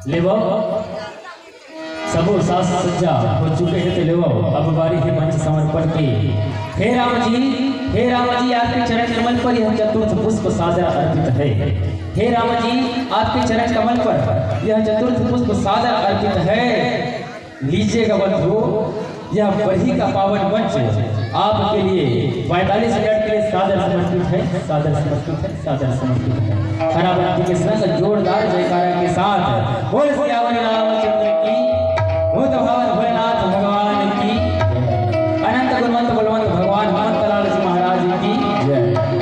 लेवो सबो सास सज्जा हो चुके हैं तो लेवो अब बारी है मंच समर्पण की। हे राम जी आपके चरण कमल पर यह चतुर्थ पुष्प सादर अर्पित है। हे राम जी आपके चरण कमल पर यह चतुर्थ पुष्प सादर अर्पित है। लीजिएगा बंधु यह बरही का पावन मंच आपके लिए 45 मिनट के लिए सादर समर्पित है, सादर समर्पित है, सादर समर्पित है। हराबंती के संग जोरदार जयकारा के साथ बोल सियावर रामचंद्र की, भूत भावन भोलेनाथ भगवान की, अनंत गुणवंत बलवंत भगवान हनुमत लाल जी महाराज की जय।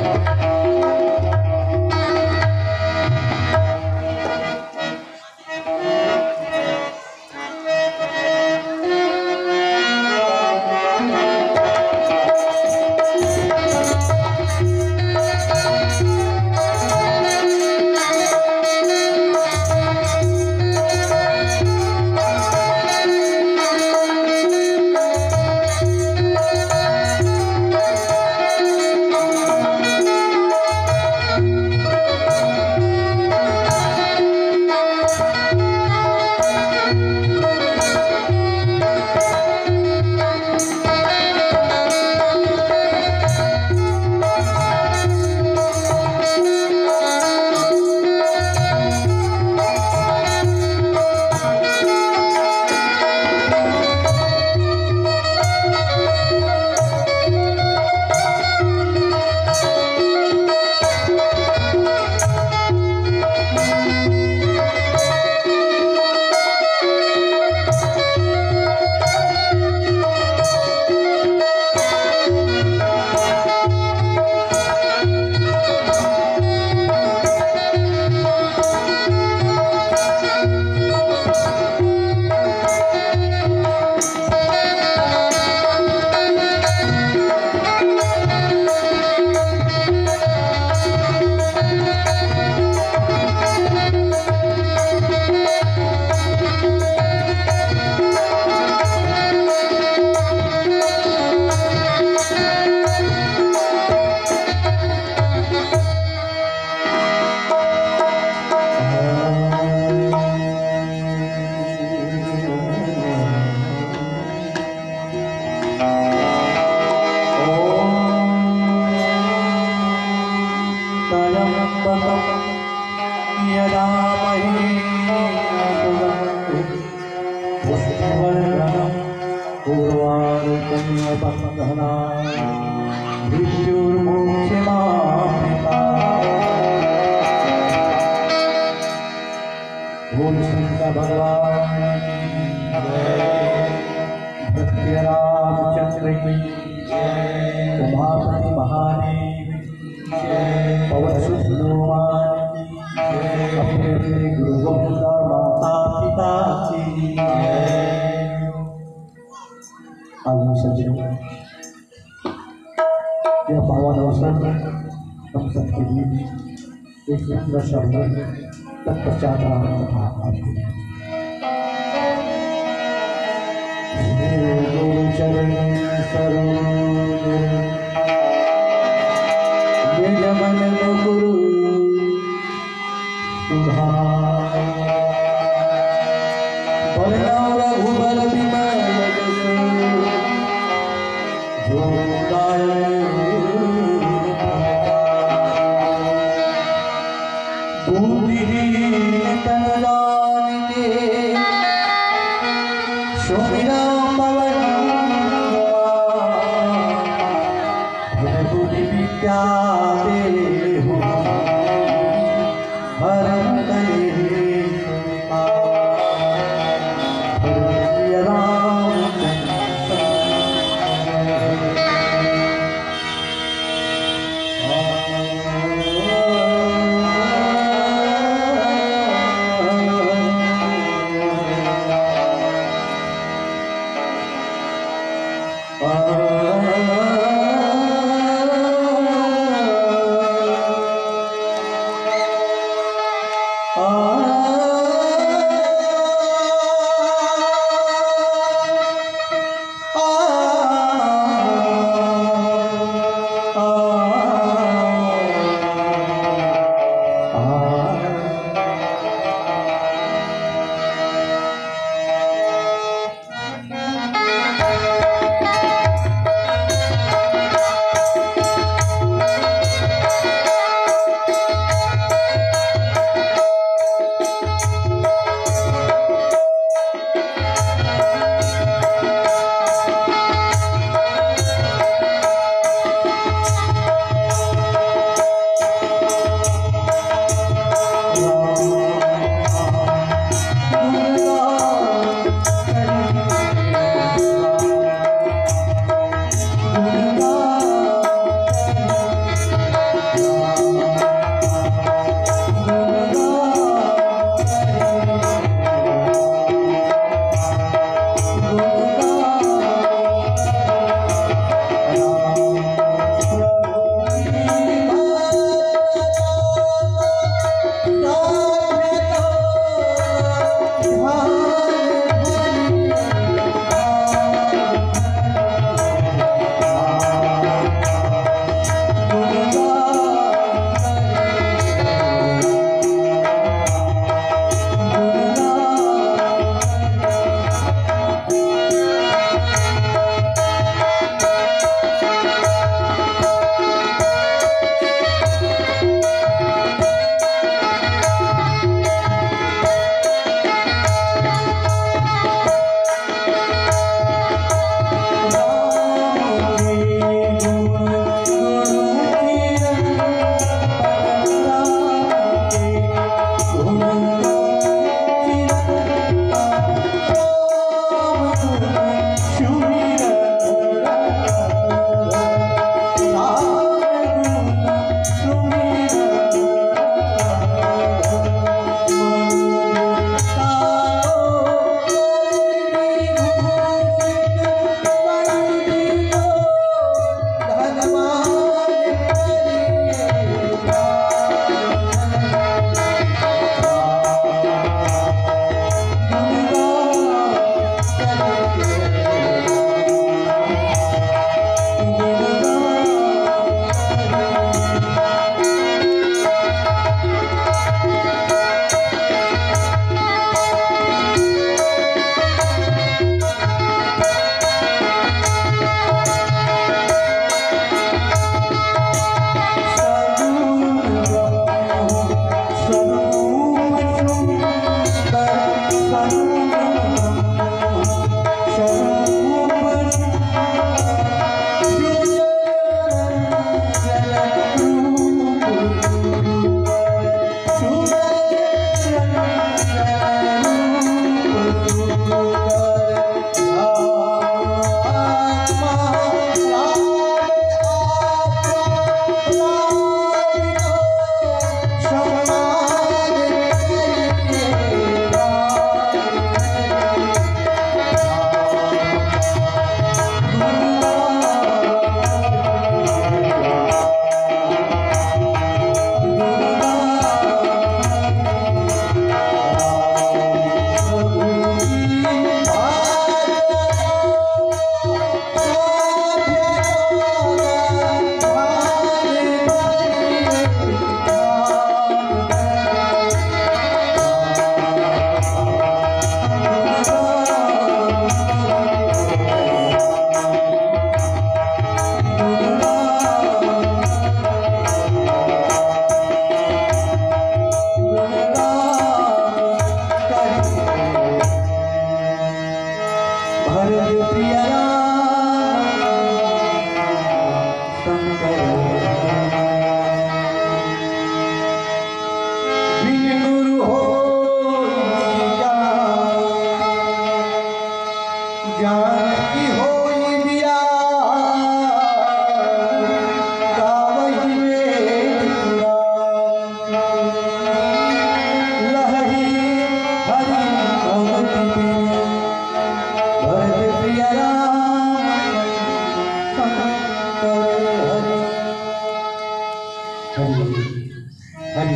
हरि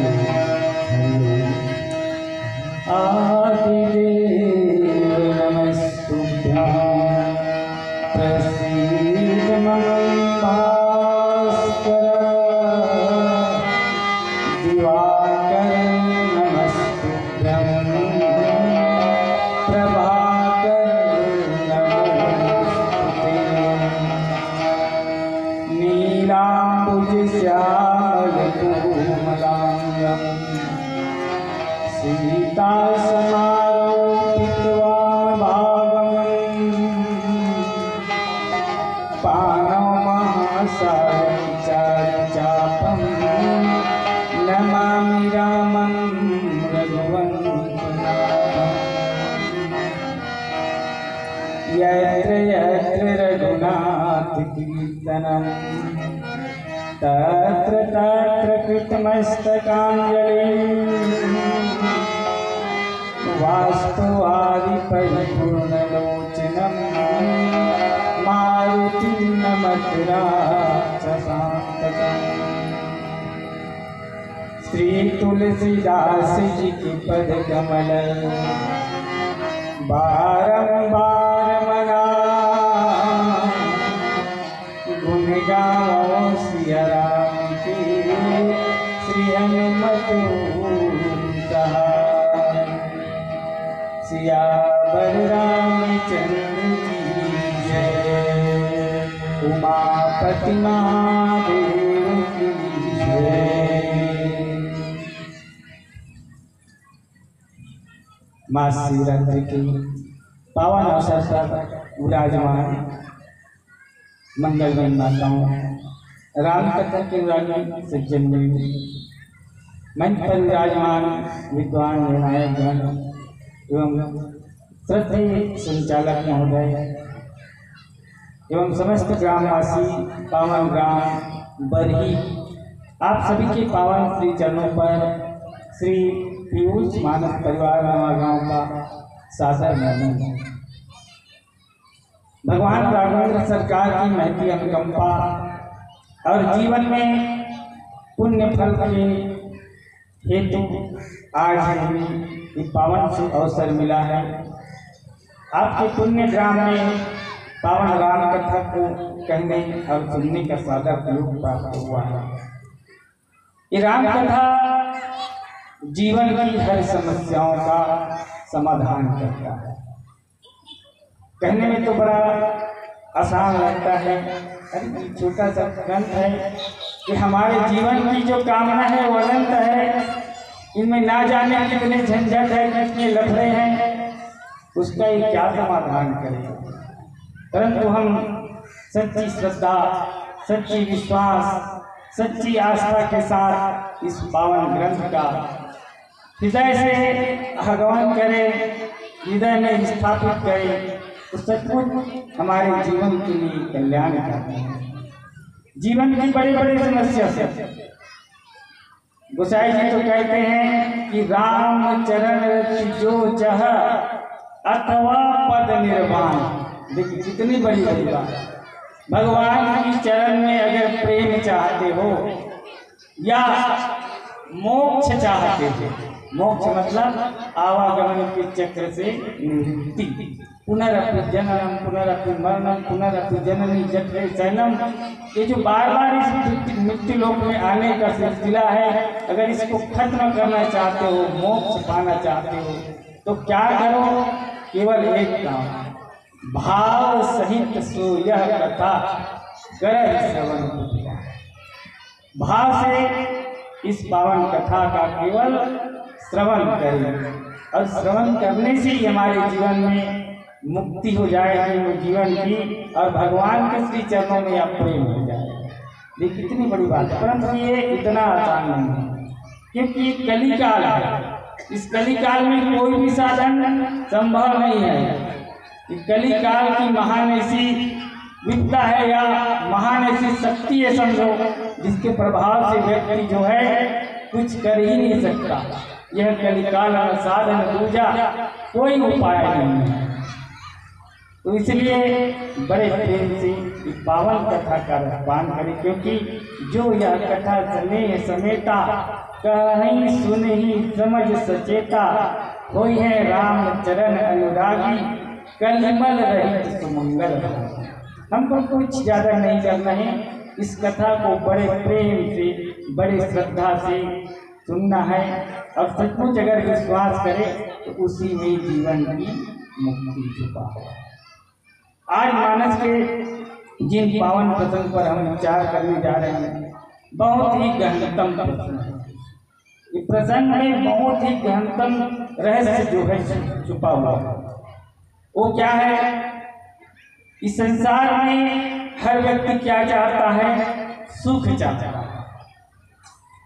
आदिदेव नमस्तुभ्यं प्रसीद मम भास्कर दिवाकर नमस्तुभ्यं प्रभाकर नमस्ते नीलाम्बुज श्यामलकोमलांगं सीता समारोपित्वा भावं पाणमहासारचापं नमामि रामं रघुवंशनाथं यत्र यत्र रघुनाथकीर्तनं तत्र तत्र कृतमस्तकाञ्जलिं वास्तुवादिपरिपूर्णलोचनं मारुतिं नमत राक्षसान्तकम् श्री तुलसीदास जी की पद कमल बारंबार मना गुण गाओ सिया राम के श्री हनुमत सियावर रामचंद्र की जय उमापति महादेव की जय। माँ शिवरात्रि के पावन अवसर पर विराजमान मंगलमय माताओं, राम कथा के सज्जन मंच पर विराजमान विद्वान निर्णायक गण एवं श्रद्धेय संचालक महोदय एवं समस्त ग्रामवासी, पावन ग्राम बरही, आप सभी के पावन श्री चरणों पर श्री पीयूष मानस परिवार गांव का सादर नमन। भगवान राघवेंद्र सरकार की महती अनुकंपा और जीवन में पुण्य फल के हेतु आज हमें एक पावन से अवसर मिला है। आपके पुण्य ग्राम में पावन राम कथा को कहने और सुनने का सादर योग प्राप्त हुआ है। ये राम कथा जीवन की हर समस्याओं का समाधान करता है। कहने में तो बड़ा आसान लगता है, अरे छोटा सा ग्रंथ है कि हमारे जीवन की जो कामना है वो अनंत है, इनमें ना जाने कितने झंझट है, कितने लफड़े हैं, उसका ये क्या समाधान करें। परंतु हम सच्ची श्रद्धा, सच्ची विश्वास, सच्ची आस्था के साथ इस पावन ग्रंथ का हृदय से भगवान करे, हृदय में स्थापित करे, तो सचमुच हमारे जीवन के लिए कल्याण करते हैं। जीवन की बड़ी बड़ी समस्या से गोसाई जी तो कहते हैं कि राम चरण जो चाह अथवा पद निर्वाण। देखिए कितनी बड़ी बड़ी बात, भगवान की चरण में अगर प्रेम चाहते हो या मोक्ष चाहते हो, मोक्ष मतलब आवागमन के चक्र से निवृत्ति, पुनरपि जननम पुनरपि मरणम पुनरपि जननी जठरे शयनम, ये जो बार बार इस मृत्यु लोक में आने का सिलसिला है, अगर इसको खत्म करना चाहते हो, मोक्ष पाना चाहते हो, तो क्या करो, केवल एक काम, भाव सहित सो यह कथा कर श्रवण। भाव से इस पावन कथा का केवल श्रवण करें, और श्रवण करने से ही हमारे जीवन में मुक्ति हो जाएगी वो जीवन की, और भगवान के श्री चरणों में आप प्रेम हो जाएगा। ये कितनी बड़ी बात है, परंतु ये इतना आसान नहीं है, क्योंकि ये कलिकाल है। इस कलिकाल में कोई भी साधन संभव नहीं है। ये कलिकाल की महान ऐसी विद्या है या महान ऐसी शक्ति है समझो, जिसके प्रभाव से व्यक्ति जो है कुछ कर ही नहीं सकता। यह कलिकाल साधन पूजा कोई उपाय नहीं है। तो इसलिए बड़े प्रेम से इस पावन कथा का रसपान करें, क्योंकि जो यह कथा स्नेह समेता कहीं सुनहि समझ सचेता, होई है राम चरण अनुरागी, कलिमल रहित सुमंगल भागी। हमको कुछ ज्यादा नहीं करना है, इस कथा को बड़े प्रेम से बड़े श्रद्धा से सुनना है और सचमुच अगर विश्वास करे तो उसी में जीवन की मुक्ति छुपा है। आज मानस के जिन पावन प्रसंग पर हम विचार करने जा रहे हैं, बहुत ही गहनतम प्रसंग है। इस प्रसंग में बहुत ही गहनतम रहस्य जो है छुपा हुआ है। वो क्या है? इस संसार में हर व्यक्ति क्या चाहता है? सुख चाहता है।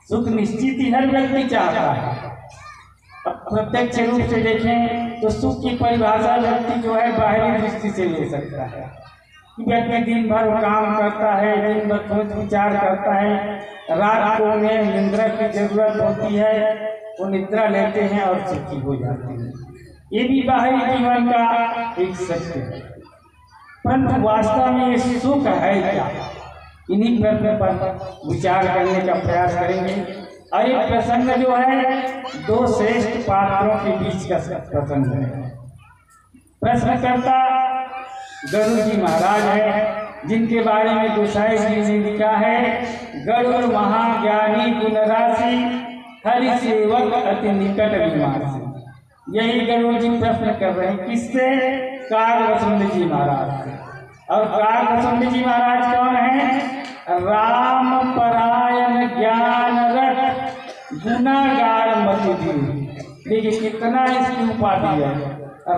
सुख निश्चित ही हर व्यक्ति चाहता है। अब प्रत्यक्ष रूप से देखें तो सुख की परिभाषा व्यक्ति जो है बाहरी दृष्टि से ले सकता है। व्यक्ति दिन भर काम करता है, दिन भर सोच विचार करता है, रात को उन्हें निद्रा की जरूरत होती है, वो निद्रा लेते हैं और सुखी हो जाते हैं। ये भी बाहरी जीवन का एक सत्य है, परंतु वास्तव में ये सुख है क्या? इन्हीं प्रश्न पर विचार करने का प्रयास करेंगे। और ये प्रसंग जो है दो श्रेष्ठ पात्रों के बीच का प्रसंग है। प्रश्नकर्ता गरुड़ जी महाराज है, जिनके बारे में गोसाई जी ने लिखा है, गरुड़ महाज्ञानी गुण राशि, हरि सेवक अति निकट विमासी। यही गरुड़ जी प्रश्न कर रहे हैं, किससे? कागभूषुंड जी महाराज। और कागभूषुंड जी महाराज कौन है? राम परायण ज्ञान रट गुनागार मति दीन। देखिए कितना इसकी उपाधि है,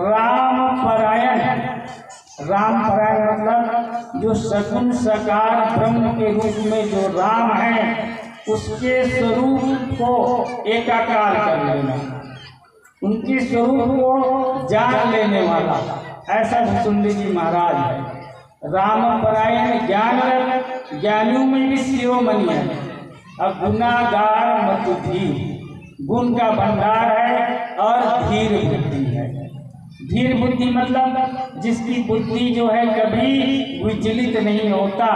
राम परायण। राम परायण मतलब जो सगुण साकार ब्रह्म के रूप में जो राम है, उसके स्वरूप को एकाकार कर लेना, उनके स्वरूप को जान लेने वाला, ऐसा भूषुंड जी महाराज है। राम परायण ज्ञान, ज्ञानियों में भी शिरोमणि है। अब गुनागार मत धीर, गुण का भंडार है और धीर बुद्धि है। धीर बुद्धि मतलब जिसकी बुद्धि जो है कभी विचलित नहीं होता,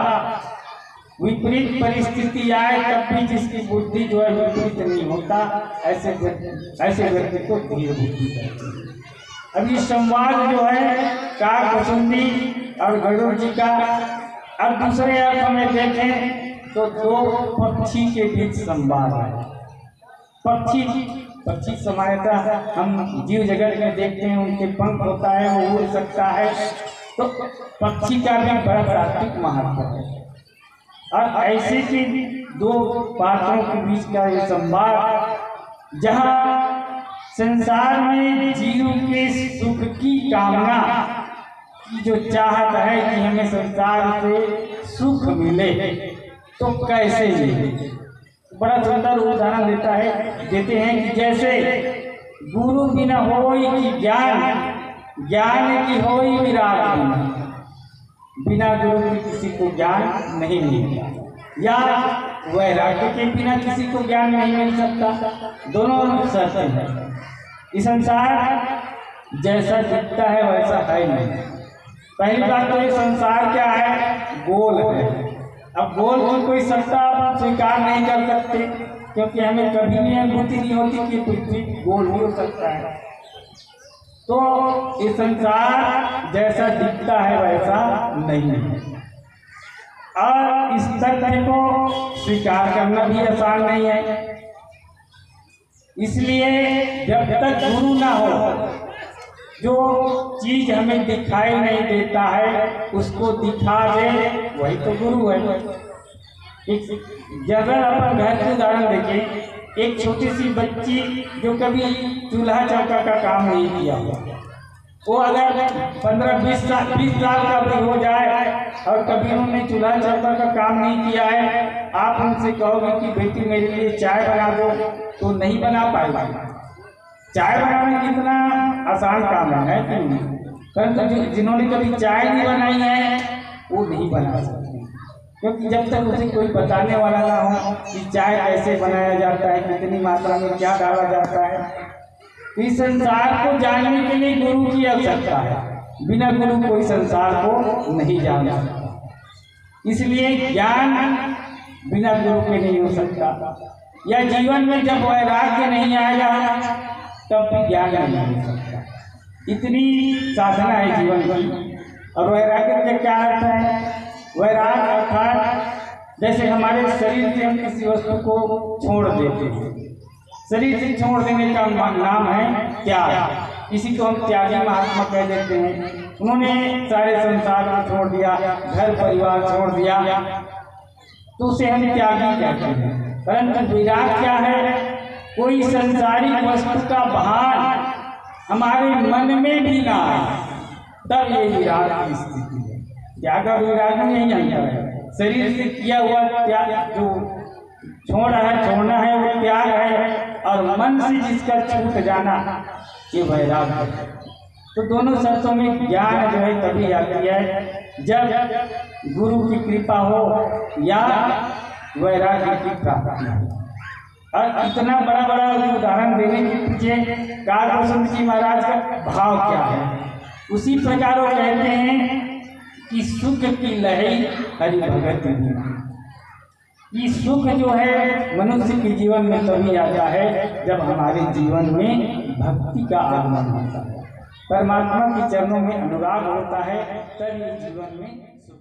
विपरीत परिस्थिति आए तब भी जिसकी बुद्धि जो है विपरीत नहीं होता, ऐसे व्यक्ति को धीर बुद्धि कहते हैं। अब ये संवाद जो है कागभूषुंडी और गरुड़ जी का, अब दूसरे अर्थ में देखें तो दो पक्षी के बीच संवाद है। पक्षी सामान्यतः हम जीव जगत में देखते हैं, उनके पंख होता है, वो उड़ सकता है, तो पक्षी का भी बड़ा तात्विक महत्व है। और ऐसे के दो पात्रों के बीच का ये संवाद, जहाँ संसार में जीव के सुख की कामना की जो चाहत है कि हमें संसार से सुख मिले, तो कैसे मिले? बड़ा सुंदर उदाहरण देते हैं कि जैसे गुरु बिना होई की ज्ञान, ज्ञान की होई विराग। बिना गुरु के किसी को ज्ञान नहीं मिलता, या वैराग्य के बिना किसी को ज्ञान नहीं मिल सकता। दोनों सत्य है। इस संसार जैसा दिखता है वैसा है नहीं। पहली बात तो ये संसार क्या है? गोल है। अब गोल की कोई सत्ता स्वीकार नहीं कर सकते, क्योंकि हमें कभी भी अनुभूति नहीं होती कि पृथ्वी गोल भी हो सकता है। तो ये संसार जैसा दिखता है वैसा नहीं है, और इस तथ्य को स्वीकार करना भी आसान नहीं है। इसलिए जब तक गुरु ना हो, जो चीज हमें दिखाई नहीं देता है उसको दिखा दे, वही तो गुरु है। जगह अपन घर के उदाहरण देखें, एक छोटी सी बच्ची जो कभी चूल्हा चौका का काम नहीं किया हुआ, वो अगर 15-20 साल का भी हो जाए और कभी उन्होंने चूल्हा चौका का काम नहीं किया है, आप उनसे कहोगे कि बेटी मेरे लिए चाय बना दो, तो नहीं बना पाएगा। चाय बनाना कितना आसान काम है कि नहीं? परंतु जिन्होंने कभी चाय नहीं बनाई है वो नहीं बना सकते, क्योंकि जब तक उसे कोई बताने वाला ना हो कि चाय कैसे बनाया जाता है, कितनी मात्रा में क्या डाला जाता है। इस संसार को जानने के लिए गुरु की आवश्यकता है, बिना गुरु कोई संसार को नहीं जान सकता। इसलिए ज्ञान बिना गुरु के नहीं हो सकता। या जीवन में जब वैराग्य नहीं आएगा तब भी ज्ञान नहीं हो सकता। इतनी साधना है जीवन की। और वैराग्य का क्या अर्थ है? वैराग अर्थात जैसे हमारे शरीर से हम किसी वस्तु को छोड़ देते हैं, शरीर से छोड़ देने का नाम है त्याग। किसी को हम त्यागी महात्मा कह देते हैं। उन्होंने सारे संसार को छोड़ दिया, घर परिवार छोड़ दिया, तो उसे हम त्यागी कहते हैं। परंतु विराग क्या है? कोई संसारिक वस्तु का भान हमारे मन में भी ना आए, तब ये विराग की स्थिति है। त्याग और विराग में यही अंतर है। शरीर से किया हुआ त्याग जो छोड़ना है वो त्याग है, और मन से जिसका छूट जाना ये वैराग है। तो दोनों शर्तों में ज्ञान जो है तभी आती है जब गुरु की कृपा हो या वैराग्य की प्राप्ति हो। और इतना बड़ा बड़ा उदाहरण देने के पीछे कालभूषण जी महाराज का भाव क्या है? उसी प्रकार वो कहते हैं कि सुख की लहरी हरि भगत में। ये सुख जो है मनुष्य के जीवन में तभी आता है जब हमारे जीवन में भक्ति का आगमन होता है, परमात्मा के चरणों में अनुराग होता है, तब ये जीवन में सुख